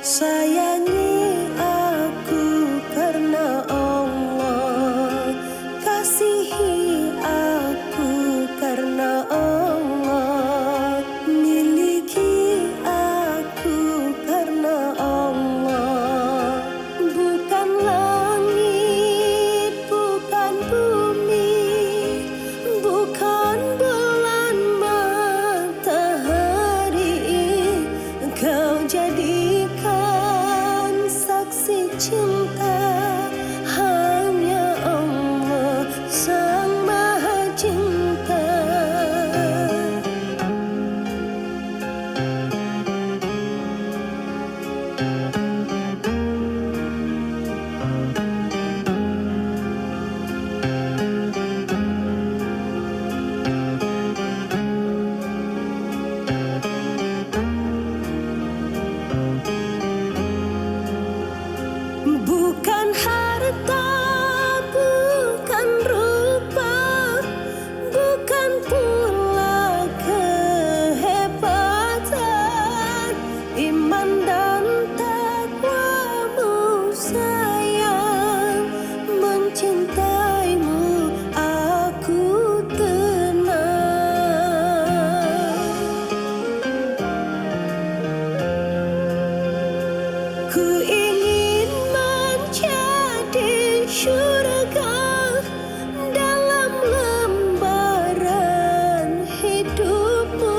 Sayangi aku karena Allah, kasihi aku karena Allah, miliki aku karena Allah. Bukan langit, bukan bumi, bukan bulan matahari, Kau jadikan saksi cinta hanya Allah Sang Maha Cinta. Bukan harta, bukan rupa, bukan pula kehebatan, iman dan takwamu sayang, mencintaimu aku tenang. Ku ingin menjadi syurga dalam lembaran hidupmu.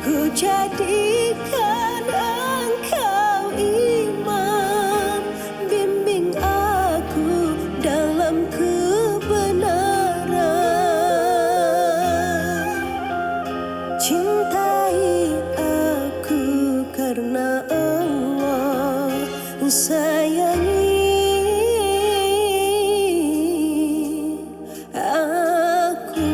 Ku jadikan engkau imam, bimbing aku dalam kebenaran. Cintai aku karena Allah, sayangi aku.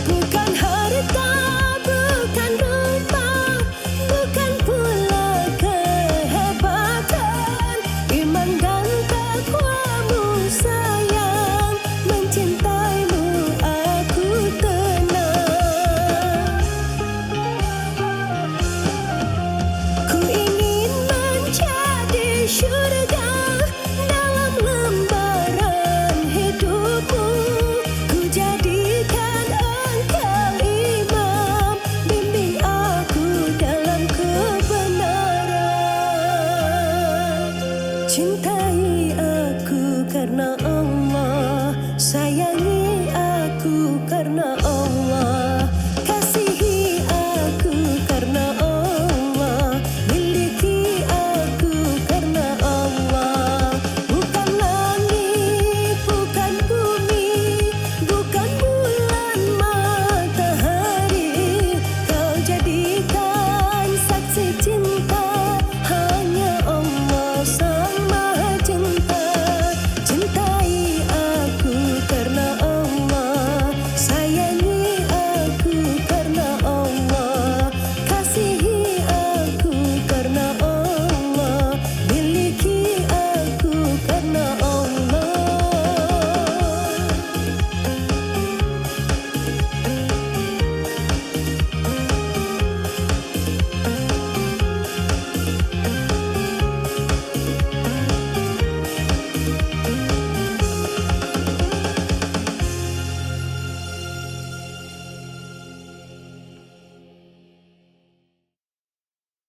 Bukan harta, bukan rupa, bukan pula kehebatan, iman dan takwamu sayang, mencintaimu aku tenang. Ku ingin menjadi syurga